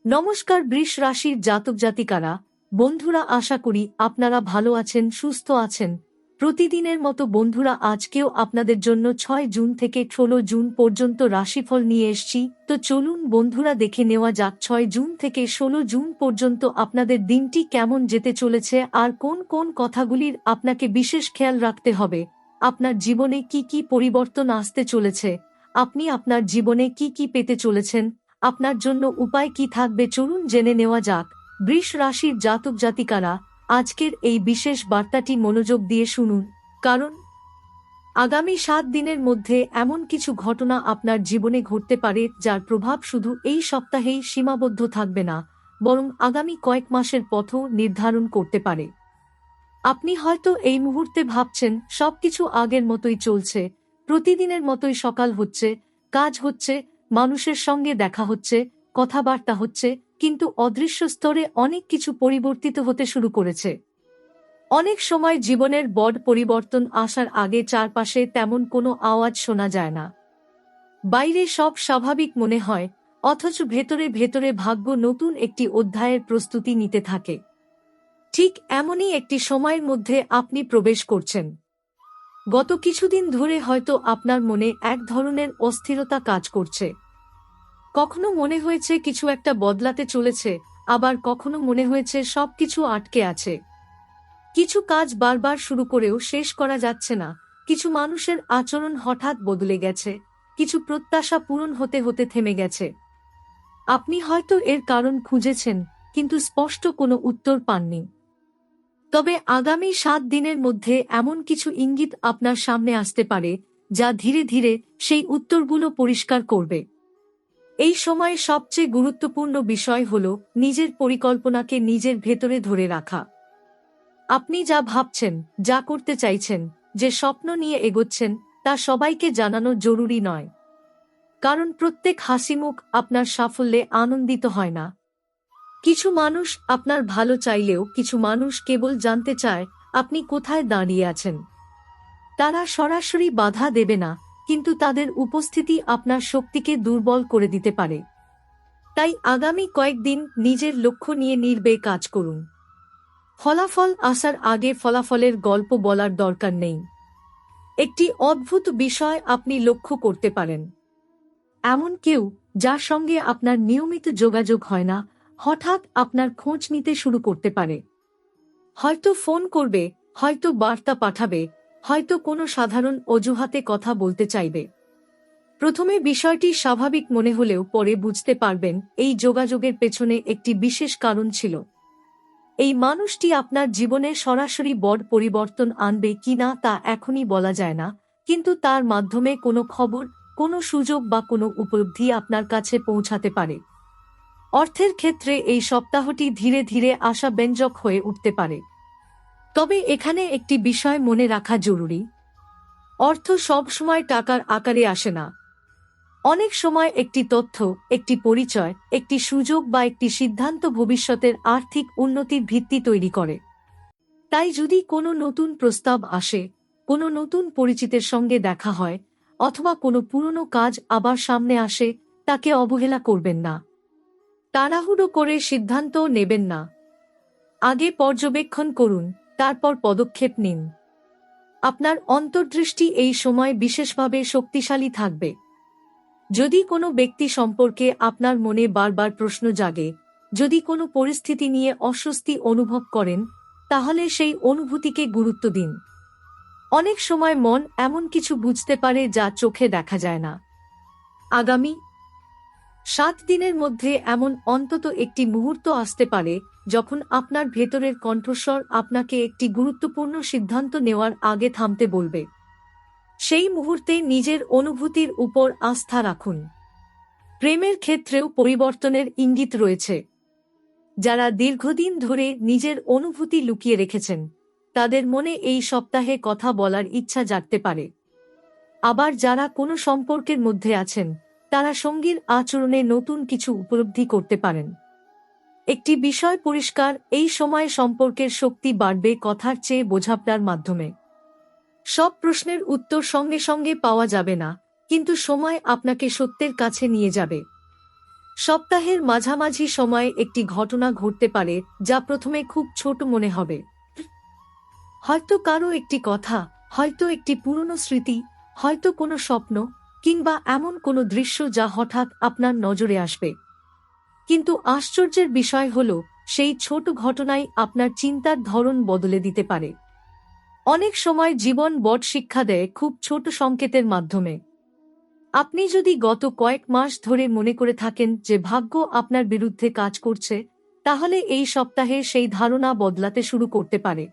নমস্কার বৃষ রাশির জাতক জাতিকারা, বন্ধুরা, আশা করি আপনারা ভালো আছেন, সুস্থ আছেন। প্রতিদিনের মতো বন্ধুরা, আজকেও আপনাদের জন্য 6 জুন থেকে 16 জুন পর্যন্ত রাশিফল নিয়ে এসেছি। তো চলুন বন্ধুরা, দেখে নেওয়া যাক 6 জুন থেকে 16 জুন পর্যন্ত আপনাদের দিনটি কেমন যেতে চলেছে আর কোন কোন কথাগুলির আপনাকে বিশেষ খেয়াল রাখতে হবে। আপনার জীবনে কি কি পরিবর্তন আসতে চলেছে, আপনি আপনার জীবনে কি কি পেতে চলেছেন, আপনার জন্য উপায় কি থাকবে, চলুন জেনে নেওয়া যাক। বৃষ রাশির জাতক জাতিকারা, আজকের এই বিশেষ বার্তাটি মনোযোগ দিয়ে শুনুন, কারণ আগামী 7 দিনের মধ্যে এমন কিছু ঘটনা আপনার জীবনে ঘটতে পারে যার প্রভাব শুধু এই সপ্তাহেই সীমাবদ্ধ থাকবে না, বরং আগামী কয়েক মাসের পথও নির্ধারণ করতে পারে। আপনি হয়তো এই মুহূর্তে ভাবছেন সবকিছু আগের মতোই চলছে, প্রতিদিনের মতোই সকাল হচ্ছে, কাজ হচ্ছে, মানুষের সঙ্গে দেখা হচ্ছে, কথাবার্তা হচ্ছে, কিন্তু অদৃশ্য স্তরে অনেক কিছু পরিবর্তিত হতে শুরু করেছে। অনেক সময় জীবনের বড় পরিবর্তন আসার আগে চারপাশে তেমন কোনো আওয়াজ শোনা যায় না। বাইরে সব স্বাভাবিক মনে হয়, অথচ ভেতরে ভেতরে ভাগ্য নতুন একটি অধ্যায়ের প্রস্তুতি নিতে থাকে। ঠিক এমনই একটি সময়ের মধ্যে আপনি প্রবেশ করছেন। গত কিছুদিন ধরে হয়তো আপনার মনে এক ধরনের অস্থিরতা কাজ করছে। কখনো মনে হয়েছে কিছু একটা বদলাতে চলেছে, আবার কখনো মনে হয়েছে সবকিছু আটকে আছে। কিছু কাজ বারবার শুরু করেও শেষ করা যাচ্ছে না, কিছু মানুষের আচরণ হঠাৎ বদলে গেছে, কিছু প্রত্যাশা পূরণ হতে হতে থেমে গেছে। আপনি হয়তো এর কারণ খুঁজেছেন, কিন্তু স্পষ্ট কোনো উত্তর পাননি। তবে আগামী 7 দিনের মধ্যে এমন কিছু ইঙ্গিত আপনার সামনে আসতে পারে যা ধীরে ধীরে সেই উত্তরগুলো পরিষ্কার করবে। এই সময়ে সবচেয়ে গুরুত্বপূর্ণ বিষয় হল নিজের পরিকল্পনাকে নিজের ভেতরে ধরে রাখা। আপনি যা ভাবছেন, যা করতে চাইছেন, যে স্বপ্ন নিয়ে এগোচ্ছেন, তা সবাইকে জানানো জরুরি নয়। কারণ প্রত্যেক হাসিমুখ আপনার সাফল্যে আনন্দিত হয় না। কিছু মানুষ আপনার ভালো চাইলেও কিছু মানুষ কেবল জানতে চায় আপনি কোথায় দাঁড়িয়ে আছেন। তারা সরাসরি বাধা দেবে না, কিন্তু তাদের উপস্থিতি আপনার শক্তিকে দুর্বল করে দিতে পারে। তাই আগামী কয়েকদিন নিজের লক্ষ্য নিয়ে নির্ভয়ে কাজ করুন। ফলাফল আসার আগে ফলাফলের গল্প বলার দরকার নেই। একটি অদ্ভুত বিষয় আপনি লক্ষ্য করতে পারেন। এমন কেউ যার সঙ্গে আপনার নিয়মিত যোগাযোগ হয় না, হঠাৎ আপনার খোঁজ নিতে শুরু করতে পারে। হয়তো ফোন করবে, হয়তো বার্তা পাঠাবে, হয়তো কোনো সাধারণ অজুহাতে কথা বলতে চাইবে। প্রথমে বিষয়টি স্বাভাবিক মনে হলেও পরে বুঝতে পারবেন এই যোগাযোগের পেছনে একটি বিশেষ কারণ ছিল। এই মানুষটি আপনার জীবনে সরাসরি বড় পরিবর্তন আনবে কিনা তা এখনই বলা যায় না, কিন্তু তার মাধ্যমে কোনো খবর, কোনো সুযোগ বা কোনো উপলব্ধি আপনার কাছে পৌঁছাতে পারে। অর্থের ক্ষেত্রে এই সপ্তাহটি ধীরে ধীরে আশাব্যঞ্জক হয়ে উঠতে পারে। তবে এখানে একটি বিষয় মনে রাখা জরুরি, অর্থ সবসময় টাকার আকারে আসে না। অনেক সময় একটি তথ্য, একটি পরিচয়, একটি সুযোগ বা একটি সিদ্ধান্ত ভবিষ্যতের আর্থিক উন্নতির ভিত্তি তৈরি করে। তাই যদি কোনো নতুন প্রস্তাব আসে, কোনো নতুন পরিচিতের সঙ্গে দেখা হয়, অথবা কোনো পুরনো কাজ আবার সামনে আসে, তাকে অবহেলা করবেন না। তাড়াহুড়ো করে সিদ্ধান্তও নেবেন না। আগে পর্যবেক্ষণ করুন, তারপর পদক্ষেপ নিন। আপনার অন্তর্দৃষ্টি এই সময় বিশেষভাবে শক্তিশালী থাকবে। যদি কোনো ব্যক্তি সম্পর্কে আপনার মনে বারবার প্রশ্ন জাগে, যদি কোনো পরিস্থিতি নিয়ে অস্বস্তি অনুভব করেন, তাহলে সেই অনুভূতিকে গুরুত্ব দিন। অনেক সময় মন এমন কিছু বুঝতে পারে যা চোখে দেখা যায় না। আগামী 7 দিনের মধ্যে এমন অন্তত একটি মুহূর্ত আসতে পারে যখন আপনার ভেতরের কণ্ঠস্বর আপনাকে একটি গুরুত্বপূর্ণ সিদ্ধান্ত নেওয়ার আগে থামতে বলবে। সেই মুহূর্তে নিজের অনুভূতির উপর আস্থা রাখুন। প্রেমের ক্ষেত্রেও পরিবর্তনের ইঙ্গিত রয়েছে। যারা দীর্ঘদিন ধরে নিজের অনুভূতি লুকিয়ে রেখেছেন, তাদের মনে এই সপ্তাহে কথা বলার ইচ্ছা জাগতে পারে। আবার যারা কোনো সম্পর্কের মধ্যে আছেন, তারা সঙ্গীর আচরণে নতুন কিছু উপলব্ধি করতে পারেন। একটি বিষয় পরিষ্কার, এই সময়ে সম্পর্কের শক্তি বাড়বে কথার চেয়ে বোঝাপড়ার মাধ্যমে। সব প্রশ্নের উত্তর সঙ্গে সঙ্গে পাওয়া যাবে না, কিন্তু সময় আপনাকে সত্যের কাছে নিয়ে যাবে। সপ্তাহের মাঝামাঝি সময়ে একটি ঘটনা ঘটতে পারে যা প্রথমে খুব ছোট মনে হবে। হয়তো কারো একটি কথা, হয়তো একটি পুরনো স্মৃতি, হয়তো কোনো স্বপ্ন, কিংবা এমন কোনো দৃশ্য যা হঠাৎ আপনার নজরে আসবে। কিন্তু আশ্চর্যের বিষয় হল, সেই ছোট ঘটনাই আপনার চিন্তার ধরন বদলে দিতে পারে। অনেক সময় জীবন বড় শিক্ষা দেয় খুব ছোট সংকেতের মাধ্যমে। আপনি যদি গত কয়েক মাস ধরে মনে করে থাকেন যে ভাগ্য আপনার বিরুদ্ধে কাজ করছে, তাহলে এই সপ্তাহে সেই ধারণা বদলাতে শুরু করতে পারে।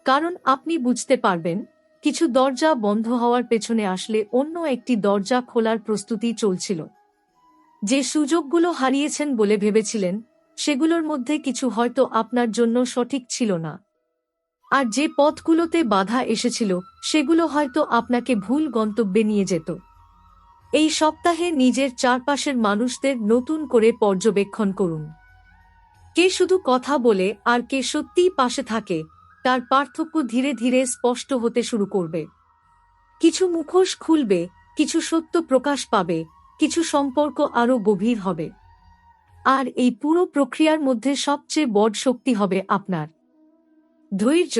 কারণ আপনি বুঝতে পারবেন, কিছু দরজা বন্ধ হওয়ার পেছনে আসলে অন্য একটি দরজা খোলার প্রস্তুতি চলছিল। যে সুযোগগুলো হারিয়েছেন বলে ভেবেছিলেন, সেগুলোর মধ্যে কিছু হয়তো আপনার জন্য সঠিক ছিল না। আর যে পথগুলোতে বাধা এসেছিল, সেগুলো হয়তো আপনাকে ভুল গন্তব্যে নিয়ে যেত। এই সপ্তাহে নিজের চারপাশের মানুষদের নতুন করে পর্যবেক্ষণ করুন। কে শুধু কথা বলে আর কে সত্যিই পাশে থাকে, তার পার্থক্য ধীরে ধীরে স্পষ্ট হতে শুরু করবে। কিছু মুখোশ খুলবে, কিছু সত্য প্রকাশ পাবে, কিছু সম্পর্ক আরও গভীর হবে। আর এই পুরো প্রক্রিয়ার মধ্যে সবচেয়ে বড় শক্তি হবে আপনার ধৈর্য।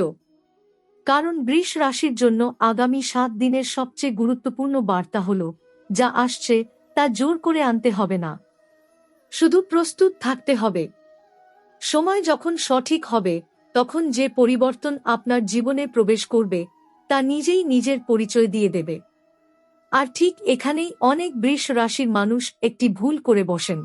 কারণ বৃষ রাশির জন্য আগামী 7 দিনের সবচেয়ে গুরুত্বপূর্ণ বার্তা হল, যা আসছে তা জোর করে আনতে হবে না, শুধু প্রস্তুত থাকতে হবে। সময় যখন সঠিক হবে, তখন যে পরিবর্তন আপনার জীবনে প্রবেশ করবে, তা নিজেই নিজের পরিচয় দিয়ে দেবে। আর ঠিক এখানেই অনেক বৃষ রাশির মানুষ একটি ভুল করে বসেন।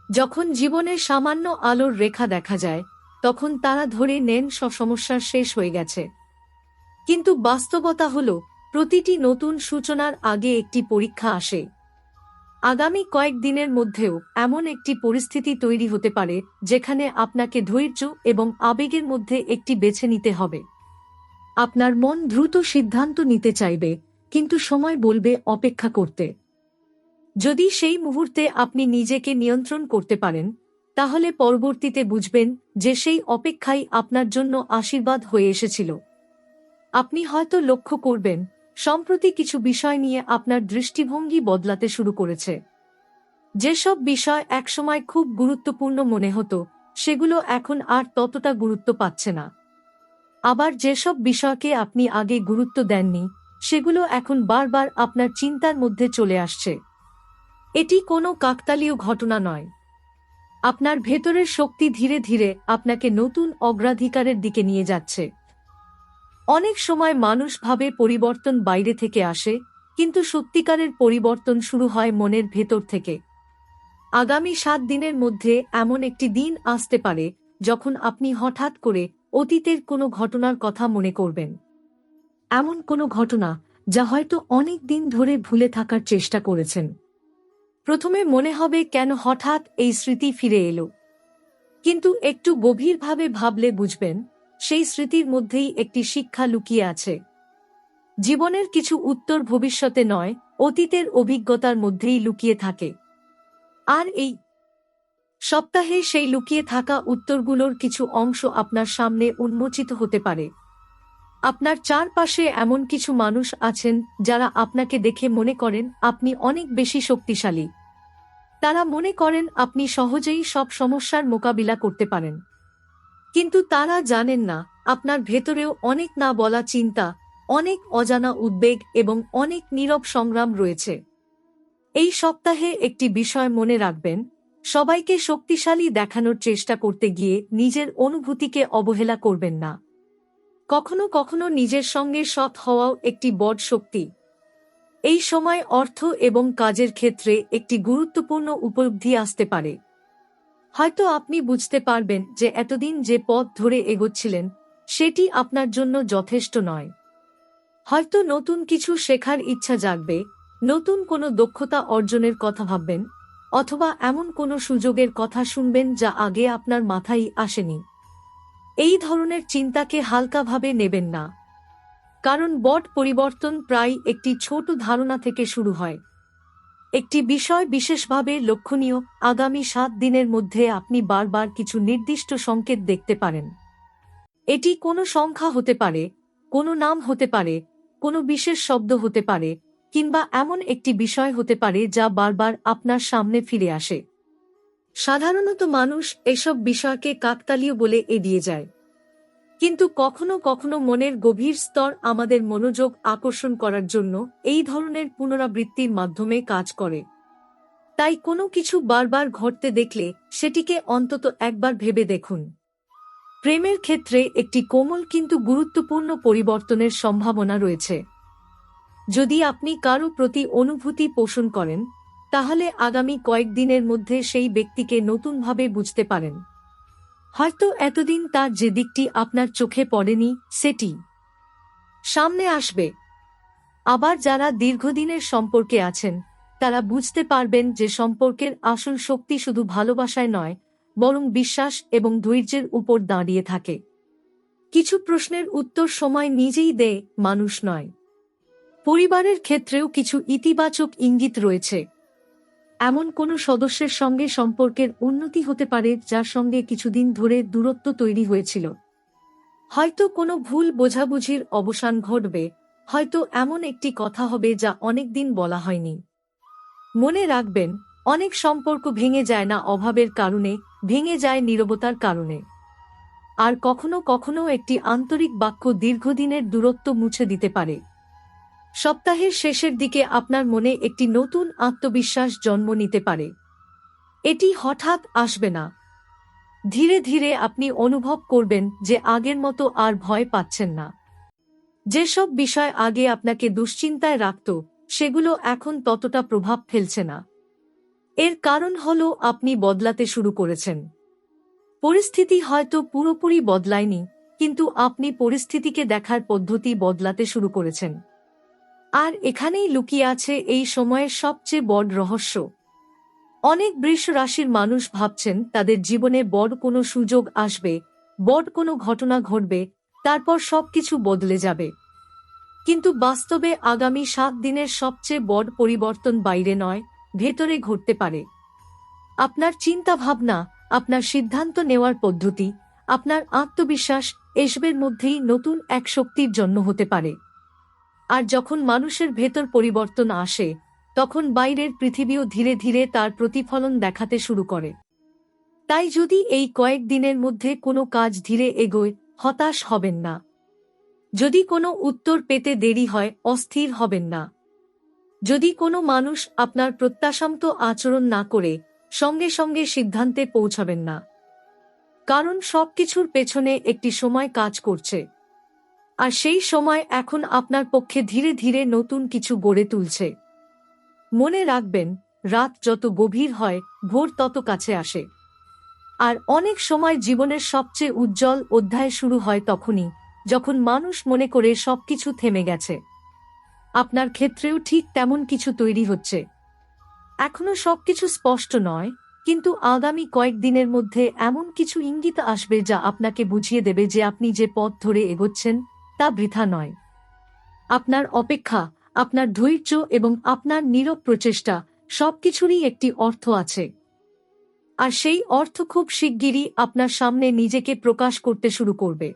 যখন জীবনে সামান্য আলোর রেখা দেখা যায়, তখন তারা ধরে নেন সব সমস্যার শেষ হয়ে গেছে। কিন্তু বাস্তবতা হল, প্রতিটি নতুন সূচনার আগে একটি পরীক্ষা আসে। আগামী কয়েকদিনের মধ্যেও এমন একটি পরিস্থিতি তৈরি হতে পারে, যেখানে আপনাকে ধৈর্য এবং আবেগের মধ্যে একটি বেছে নিতে হবে। আপনার মন দ্রুত সিদ্ধান্ত নিতে চাইবে, কিন্তু সময় বলবে অপেক্ষা করতে। যদি সেই মুহূর্তে আপনি নিজেকে নিয়ন্ত্রণ করতে পারেন, তাহলে পরবর্তীতে বুঝবেন যে সেই অপেক্ষাই আপনার জন্য আশীর্বাদ হয়ে এসেছিল। আপনি হয়তো লক্ষ্য করবেন, সম্প্রতি কিছু বিষয় নিয়ে আপনার দৃষ্টিভঙ্গি বদলাতে শুরু করেছে। যেসব বিষয় একসময় খুব গুরুত্বপূর্ণ মনে হতো, সেগুলো এখন আর ততটা গুরুত্ব পাচ্ছে না। আবার যেসব বিষয়কে আপনি আগে গুরুত্ব দেননি, সেগুলো এখন বারবার আপনার চিন্তার মধ্যে চলে আসছে। এটি কোনো কাকতালীয় ঘটনা নয়। আপনার ভেতরের শক্তি ধীরে ধীরে আপনাকে নতুন অগ্রাধিকারের দিকে নিয়ে যাচ্ছে। অনেক সময় মানুষ ভাবে পরিবর্তন বাইরে থেকে আসে, কিন্তু সত্যিকারের পরিবর্তন শুরু হয় মনের ভেতর থেকে। আগামী 7 দিনের মধ্যে এমন একটি দিন আসতে পারে, যখন আপনি হঠাৎ করে অতীতের কোনো ঘটনার কথা মনে করবেন। এমন কোনো ঘটনা, যা হয়তো অনেক দিন ধরে ভুলে থাকার চেষ্টা করেছেন। প্রথমে মনে হবে কেন হঠাৎ এই স্মৃতি ফিরে এলো, কিন্তু একটু গভীরভাবে ভাবলে বুঝবেন, সেই স্মৃতির মধ্যেই একটি শিক্ষা লুকিয়ে আছে। জীবনের কিছু উত্তর ভবিষ্যতে নয়, অতীতের অভিজ্ঞতার মধ্যেই লুকিয়ে থাকে। আর এই সপ্তাহে সেই লুকিয়ে থাকা উত্তরগুলোর কিছু অংশ আপনার সামনে উন্মোচিত হতে পারে। আপনার চারপাশে এমন কিছু মানুষ আছেন, যারা আপনাকে দেখে মনে করেন আপনি অনেক বেশি শক্তিশালী। তারা মনে করেন আপনি সহজেই সব সমস্যার মোকাবিলা করতে পারেন। কিন্তু তারা জানেন না, আপনার ভেতরেও অনেক না বলা চিন্তা, অনেক অজানা উদ্বেগ এবং অনেক নীরব সংগ্রাম রয়েছে। এই সপ্তাহে একটি বিষয় মনে রাখবেন, সবাইকে শক্তিশালী দেখানোর চেষ্টা করতে গিয়ে নিজের অনুভূতিকে অবহেলা করবেন না। কখনো কখনো নিজের সঙ্গে সৎ হওয়াও একটি বড় শক্তি। এই সময় অর্থ এবং কাজের ক্ষেত্রে একটি গুরুত্বপূর্ণ উপলব্ধি আসতে পারে। হয়তো আপনি বুঝতে পারবেন যে এতদিন যে পথ ধরে এগোচ্ছিলেন, সেটি আপনার জন্য যথেষ্ট নয়। হয়তো নতুন কিছু শেখার ইচ্ছা জাগবে, নতুন কোনো দক্ষতা অর্জনের কথা ভাববেন, অথবা এমন কোনো সুযোগের কথা শুনবেন যা আগে আপনার মাথায় আসেনি। এই ধরনের চিন্তাকে হালকাভাবে নেবেন না, কারণ বড় পরিবর্তন প্রায় একটি ছোট ধারণা থেকে শুরু হয়। একটি বিষয় বিশেষভাবে লক্ষণীয়, আগামী 7 দিনের মধ্যে আপনি বারবার কিছু নির্দিষ্ট সংকেত দেখতে পারেন। এটি কোনো সংখ্যা হতে পারে, কোনো নাম হতে পারে, কোনো বিশেষ শব্দ হতে পারে, কিংবা এমন একটি বিষয় হতে পারে যা বারবার আপনার সামনে ফিরে আসে। সাধারণত মানুষ এসব বিষয়কে কাকতালীয় বলে এড়িয়ে যায়, কিন্তু কখনো কখনো মনের গভীর স্তর আমাদের মনোযোগ আকর্ষণ করার জন্য এই ধরনের পুনরাবৃত্তির মাধ্যমে কাজ করে। তাই কোনো কিছু বারবার ঘটতে দেখলে সেটিকে অন্তত একবার ভেবে দেখুন। প্রেমের ক্ষেত্রে একটি কোমল কিন্তু গুরুত্বপূর্ণ পরিবর্তনের সম্ভাবনা রয়েছে। যদি আপনি কারো প্রতি অনুভূতি পোষণ করেন, তাহলে আগামী কয়েকদিনের মধ্যে সেই ব্যক্তিকে নতুনভাবে বুঝতে পারেন। হয়তো এতদিন তার যে দিকটি আপনার চোখে পড়েনি সেটি সামনে আসবে। আবার যারা দীর্ঘদিনের সম্পর্কে আছেন, তারা বুঝতে পারবেন যে সম্পর্কের আসল শক্তি শুধু ভালোবাসায় নয়, বরং বিশ্বাস এবং ধৈর্যের উপর দাঁড়িয়ে থাকে। কিছু প্রশ্নের উত্তর সময় নিজেই দেয়, মানুষ নয়। পরিবারের ক্ষেত্রেও কিছু ইতিবাচক ইঙ্গিত রয়েছে। এমন কোনো সদস্যের সঙ্গে সম্পর্কের উন্নতি হতে পারে যার সঙ্গে কিছুদিন ধরে দূরত্ব তৈরি হয়েছিল। হয়তো কোনো ভুল বোঝাবুঝির অবসান ঘটবে, হয়তো এমন একটি কথা হবে যা অনেকদিন বলা হয়নি। মনে রাখবেন, অনেক সম্পর্ক ভেঙে যায় না অভাবের কারণে, ভেঙে যায় নীরবতার কারণে। আর কখনো কখনো একটি আন্তরিক বাক্য দীর্ঘদিনের দূরত্ব মুছে দিতে পারে। সপ্তাহের শেষের দিকে আপনার মনে একটি নতুন আত্মবিশ্বাস জন্ম নিতে পারে। এটি হঠাৎ আসবে না। ধীরে ধীরে আপনি অনুভব করবেন যে আগের মতো আর ভয় পাচ্ছেন না। যেসব বিষয় আগে আপনাকে দুশ্চিন্তায় রাখত, সেগুলো এখন ততটা প্রভাব ফেলছে না। এর কারণ হল আপনি বদলাতে শুরু করেছেন। পরিস্থিতি হয়তো পুরোপুরি বদলায়নি, কিন্তু আপনি পরিস্থিতিকে দেখার পদ্ধতি বদলাতে শুরু করেছেন। আর এখানেই লুকিয়ে আছে এই সময়ের সবচেয়ে বড় রহস্য। অনেক বৃষ রাশির মানুষ ভাবছেন তাদের জীবনে বড় কোনো সুযোগ আসবে, বড় কোনো ঘটনা ঘটবে, তারপর সবকিছু বদলে যাবে। কিন্তু বাস্তবে আগামী 7 দিনের সবচেয়ে বড় পরিবর্তন বাইরে নয়, ভেতরে ঘটতে পারে। আপনার চিন্তাভাবনা, আপনার সিদ্ধান্ত নেওয়ার পদ্ধতি, আপনার আত্মবিশ্বাস এসবের মধ্যেই নতুন এক শক্তির জন্ম হতে পারে। আর যখন মানুষের ভেতর পরিবর্তন আসে, তখন বাইরের পৃথিবীও ধীরে ধীরে তার প্রতিফলন দেখাতে শুরু করে। তাই যদি এই কয়েক দিনের মধ্যে কোনো কাজ ধীরে এগোয়, হতাশ হবেন না। যদি কোনো উত্তর পেতে দেরি হয়, অস্থির হবেন না। যদি কোনো মানুষ আপনার প্রত্যাশামতো আচরণ না করে, সঙ্গে সঙ্গে সিদ্ধান্তে পৌঁছাবেন না। কারণ সবকিছুর পেছনে একটি সময় কাজ করছে। আর সেই সময় এখন আপনার পক্ষে ধীরে ধীরে নতুন কিছু গড়ে তুলছে। মনে রাখবেন, রাত যত গভীর হয়, ভোর তত কাছে আসে। আর অনেক সময় জীবনের সবচেয়ে উজ্জ্বল অধ্যায় শুরু হয় তখনই, যখন মানুষ মনে করে সবকিছু থেমে গেছে। আপনার ক্ষেত্রেও ঠিক তেমন কিছু তৈরি হচ্ছে। এখনো সবকিছু স্পষ্ট নয়, কিন্তু আগামী কয়েকদিনের মধ্যে এমন কিছু ইঙ্গিত আসবে যা আপনাকে বুঝিয়ে দেবে যে আপনি যে পথ ধরে এগোচ্ছেন তা বৃথা নয়। আপনার অপেক্ষা, আপনার ধৈর্য এবং আপনার নীরব প্রচেষ্টা, সবকিছুরই একটি অর্থ আছে। আর সেই অর্থ খুব শিগগিরই আপনার সামনে নিজেকে প্রকাশ করতে শুরু করবে।